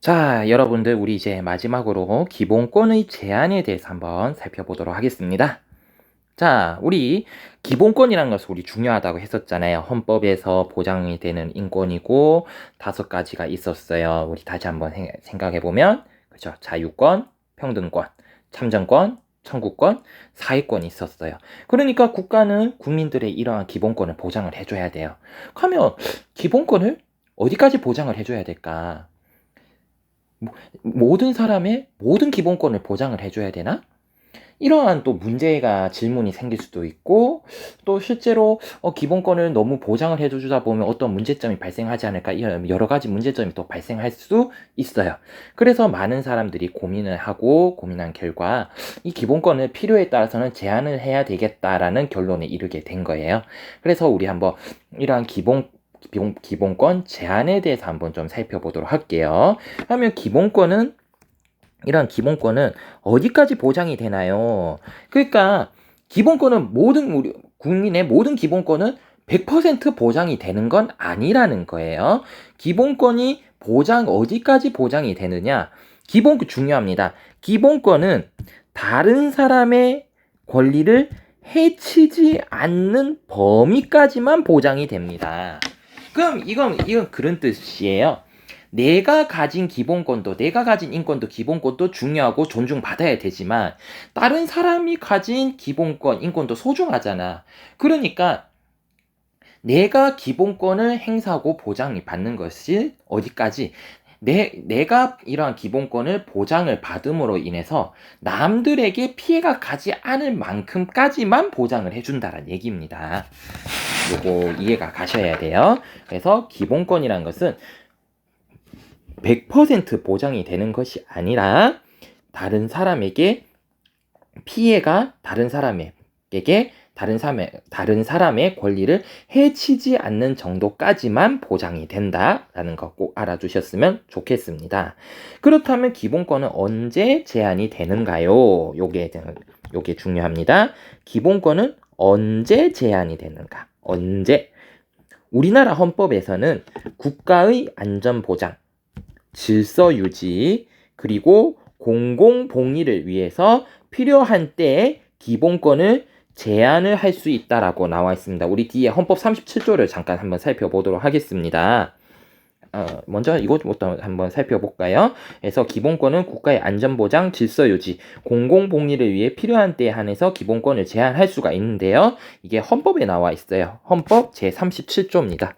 자, 여러분들 우리 이제 마지막으로 기본권의 제한에 대해서 한번 살펴보도록 하겠습니다. 자, 우리 기본권이라는 것은 우리 중요하다고 했었잖아요. 헌법에서 보장이 되는 인권이고 5가지가 있었어요. 우리 다시 한번 생각해 보면 그렇죠. 자유권, 평등권, 참정권, 청구권, 사회권이 있었어요. 그러니까 국가는 국민들의 이러한 기본권을 보장을 해줘야 돼요. 그러면 기본권을 어디까지 보장을 해줘야 될까? 모든 사람의 모든 기본권을 보장을 해줘야 되나? 이러한 또 문제가 질문이 생길 수도 있고, 또 실제로 기본권을 너무 보장을 해주다 보면 어떤 문제점이 발생하지 않을까, 이런 여러 가지 문제점이 또 발생할 수 있어요. 그래서 많은 사람들이 고민을 하고 고민한 결과 이 기본권을 필요에 따라서는 제한을 해야 되겠다라는 결론에 이르게 된 거예요. 그래서 우리 한번 이러한 기본권 제한에 대해서 한번 좀 살펴보도록 할게요. 그러면 이런 기본권은 어디까지 보장이 되나요? 그러니까 기본권은 우리 국민의 모든 기본권은 100% 보장이 되는 건 아니라는 거예요. 기본권이 어디까지 보장이 되느냐? 중요합니다. 기본권은 다른 사람의 권리를 해치지 않는 범위까지만 보장이 됩니다. 그럼 이건 그런 뜻이에요. 내가 가진 기본권도, 내가 가진 인권도, 기본권도 중요하고 존중받아야 되지만 다른 사람이 가진 기본권, 인권도 소중하잖아. 그러니까 내가 기본권을 행사하고 보장을 받는 것이 어디까지 내가 이러한 기본권을 보장을 받음으로 인해서 남들에게 피해가 가지 않을 만큼까지만 보장을 해준다는 얘기입니다. 요거 이해가 가셔야 돼요. 그래서 기본권이란 것은 100% 보장이 되는 것이 아니라 다른 사람에게 피해가 다른 사람의 권리를 해치지 않는 정도까지만 보장이 된다라는 거 꼭 알아두셨으면 좋겠습니다. 그렇다면 기본권은 언제 제한이 되는가요? 요게 중요합니다. 기본권은 언제 제한이 되는가? 언제? 우리나라 헌법에서는 국가의 안전 보장, 질서 유지, 그리고 공공복리를 위해서 필요한 때에 기본권을 제한을 할 수 있다라고 나와 있습니다. 우리 뒤에 헌법 37조를 잠깐 한번 살펴보도록 하겠습니다. 먼저 이것부터 한번 살펴볼까요? 그래서 기본권은 국가의 안전보장, 질서유지, 공공복리를 위해 필요한 때에 한해서 기본권을 제한할 수가 있는데요. 이게 헌법에 나와 있어요. 헌법 제37조입니다.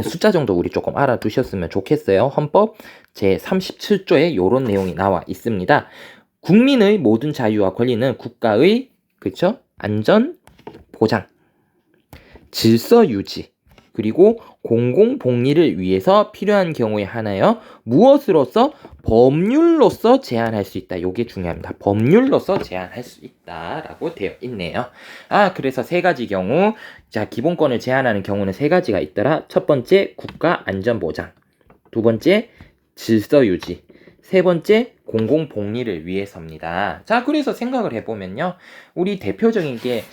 숫자 정도 우리 조금 알아두셨으면 좋겠어요. 헌법 제37조에 이런 내용이 나와 있습니다. 국민의 모든 자유와 권리는 국가의 그렇죠? 안전 보장, 질서 유지, 그리고 공공복리를 위해서 필요한 경우에 하나여 무엇으로서 법률로서 제한할 수 있다. 이게 중요합니다. 법률로서 제한할 수 있다라고 되어 있네요. 그래서 3가지 경우, 자, 기본권을 제한하는 경우는 3가지가 있더라. 첫 번째, 국가 안전보장. 두 번째, 질서 유지. 세 번째, 공공복리를 위해서입니다. 자, 그래서 생각을 해보면요. 우리 대표적인 게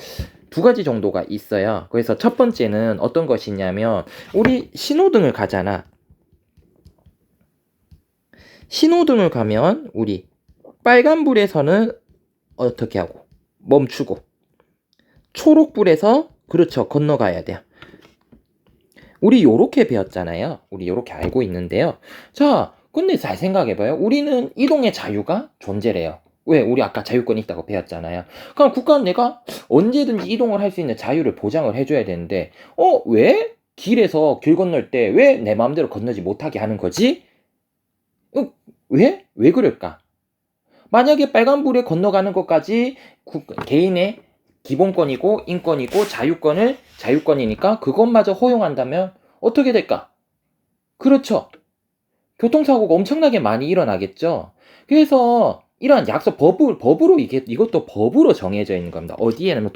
2가지 정도가 있어요. 그래서 첫 번째는 어떤 것이냐면, 우리 신호등을 가잖아. 신호등을 가면, 우리 빨간불에서는 어떻게 하고? 멈추고. 초록불에서, 그렇죠. 건너가야 돼요. 우리 요렇게 배웠잖아요. 우리 요렇게 알고 있는데요. 자, 근데 잘 생각해봐요. 우리는 이동의 자유가 존재래요. 왜? 우리 아까 자유권이 있다고 배웠잖아요. 그럼 국가는 내가 언제든지 이동을 할 수 있는 자유를 보장을 해줘야 되는데, 왜? 길에서 길 건널 때 왜 내 마음대로 건너지 못하게 하는 거지? 왜? 왜 그럴까? 만약에 빨간불에 건너가는 것까지 개인의 기본권이고 인권이고 자유권이니까 그것마저 허용한다면 어떻게 될까? 그렇죠. 교통사고가 엄청나게 많이 일어나겠죠. 그래서 이러한 법으로 이것도 법으로 정해져 있는 겁니다. 어디에는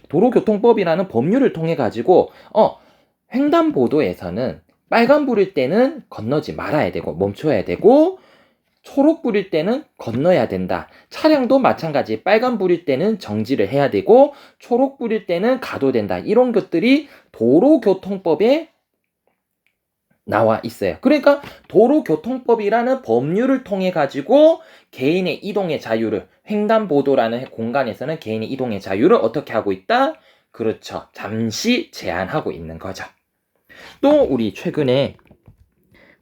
도로교통법이라는 법률을 통해 가지고 횡단보도에서는 빨간불일 때는 건너지 말아야 되고 멈춰야 되고 초록불일 때는 건너야 된다. 차량도 마찬가지 빨간불일 때는 정지를 해야 되고 초록불일 때는 가도 된다. 이런 것들이 도로교통법에 나와 있어요. 그러니까 도로교통법이라는 법률을 통해 가지고 개인의 이동의 자유를, 횡단보도라는 공간에서는 개인의 이동의 자유를 어떻게 하고 있다? 그렇죠. 잠시 제한하고 있는 거죠. 또 우리 최근에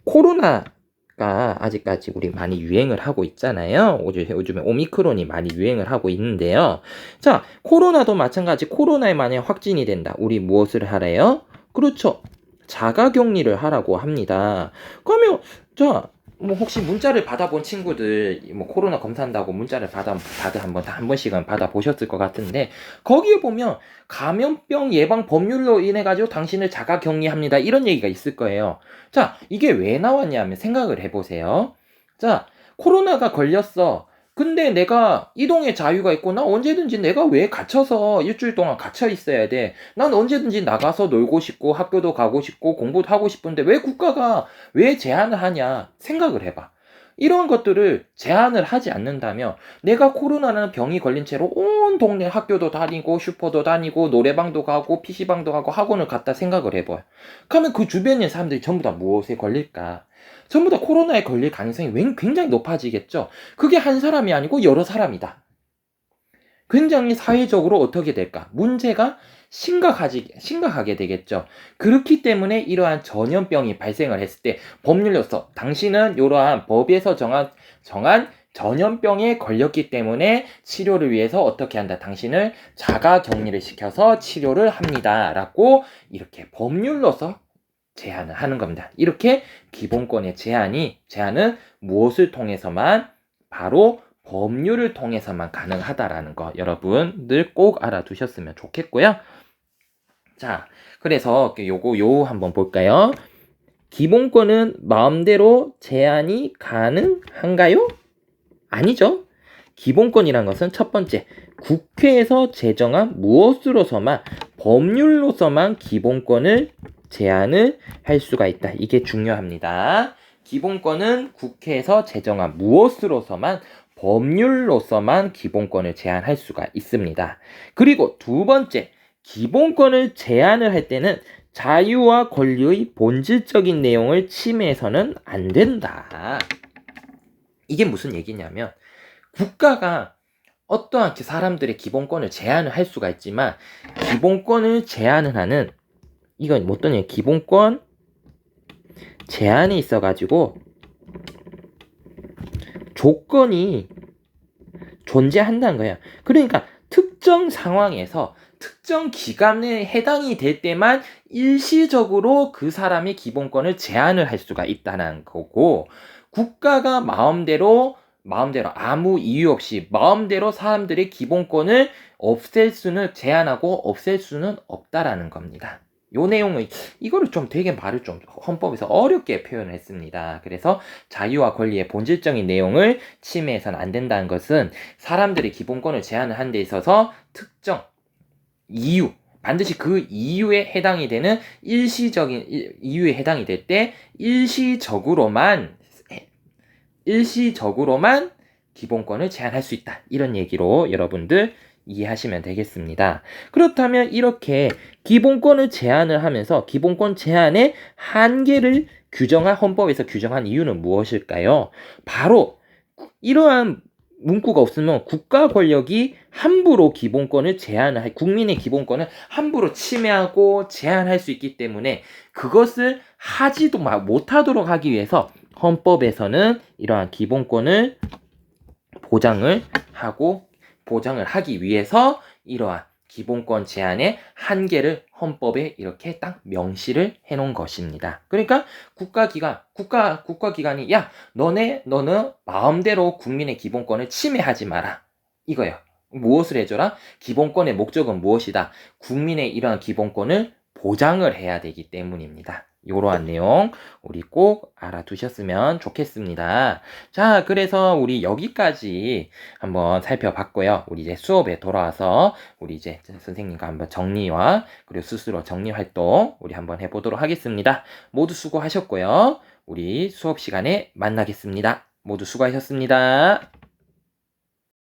코로나가 아직까지 우리 많이 유행을 하고 있잖아요. 요즘에 오미크론이 많이 유행을 하고 있는데요. 자, 코로나도 마찬가지. 코로나에 만약 확진이 된다. 우리 무엇을 하래요? 그렇죠. 자가격리를 하라고 합니다. 그러면 자, 뭐 혹시 문자를 받아본 친구들 뭐 코로나 검사한다고 문자를 한 번씩은 받아보셨을 것 같은데 거기에 보면 감염병 예방 법률로 인해 가지고 당신을 자가격리합니다. 이런 얘기가 있을 거예요. 자, 이게 왜 나왔냐면 생각을 해보세요. 자, 코로나가 걸렸어. 근데 내가 이동의 자유가 있고 나 언제든지 내가 왜 갇혀서 일주일 동안 갇혀 있어야 돼. 난 언제든지 나가서 놀고 싶고 학교도 가고 싶고 공부도 하고 싶은데 왜 국가가 왜 제한을 하냐 생각을 해봐. 이런 것들을 제한을 하지 않는다면 내가 코로나라는 병이 걸린 채로 온 동네 학교도 다니고 슈퍼도 다니고 노래방도 가고 PC방도 가고 학원을 갔다 생각을 해봐요. 그러면 그 주변에 있는 사람들이 전부 다 무엇에 걸릴까? 전부 다 코로나에 걸릴 가능성이 굉장히 높아지겠죠. 그게 한 사람이 아니고 여러 사람이다. 굉장히 사회적으로 어떻게 될까? 문제가 심각하게 되겠죠. 그렇기 때문에 이러한 전염병이 발생을 했을 때 법률로서 당신은 이러한 법에서 정한 전염병에 걸렸기 때문에 치료를 위해서 어떻게 한다. 당신을 자가격리를 시켜서 치료를 합니다. 라고 이렇게 법률로서 제한을 하는 겁니다. 이렇게 기본권의 제한은 무엇을 통해서만 바로 법률을 통해서만 가능하다라는 거 여러분들 꼭 알아두셨으면 좋겠고요. 자, 그래서 요 한번 볼까요? 기본권은 마음대로 제한이 가능한가요? 아니죠. 기본권이란 것은 첫 번째, 국회에서 제정한 무엇으로서만 법률로서만 기본권을 제한을 할 수가 있다. 이게 중요합니다. 기본권은 국회에서 제정한 무엇으로서만 법률로서만 기본권을 제한할 수가 있습니다. 그리고 두 번째, 기본권을 제한을 할 때는 자유와 권리의 본질적인 내용을 침해해서는 안 된다. 이게 무슨 얘기냐면 국가가 어떠한 사람들의 기본권을 제한을 할 수가 있지만 기본권을 제한을 하는 이건 어떤 얘기? 기본권 제한이 있어가지고 조건이 존재한다는 거예요. 그러니까 특정 상황에서 특정 기간에 해당이 될 때만 일시적으로 그 사람의 기본권을 제한을 할 수가 있다는 거고 국가가 마음대로 아무 이유 없이 마음대로 사람들의 기본권을 제한하고 없앨 수는 없다라는 겁니다. 요 내용을 이거를 좀 되게 말을 좀 헌법에서 어렵게 표현을 했습니다. 그래서 자유와 권리의 본질적인 내용을 침해해서는 안 된다는 것은 사람들의 기본권을 제한을 한 데 있어서 특정 이유 반드시 그 이유에 해당이 되는 일시적인 이유에 해당이 될 때 일시적으로만 기본권을 제한할 수 있다. 이런 얘기로 여러분들 이해하시면 되겠습니다. 그렇다면 이렇게 기본권을 제한을 하면서 기본권 제한의 한계를 헌법에서 규정한 이유는 무엇일까요? 바로 이러한 문구가 없으면 국가 권력이 함부로 국민의 기본권을 함부로 침해하고 제한할 수 있기 때문에 그것을 하지도 못하도록 하기 위해서 헌법에서는 이러한 기본권을 보장을 하기 위해서 이러한 기본권 제한의 한계를 헌법에 이렇게 딱 명시를 해놓은 것입니다. 그러니까 국가기관이 너는 마음대로 국민의 기본권을 침해하지 마라. 이거예요. 무엇을 해줘라? 기본권의 목적은 무엇이다? 국민의 이러한 기본권을 보장을 해야 되기 때문입니다. 이러한 내용 우리 꼭 알아두셨으면 좋겠습니다. 자, 그래서 우리 여기까지 한번 살펴봤고요. 우리 이제 수업에 돌아와서 우리 이제 선생님과 한번 정리와 그리고 스스로 정리 활동 우리 한번 해보도록 하겠습니다. 모두 수고하셨고요. 우리 수업 시간에 만나겠습니다. 모두 수고하셨습니다.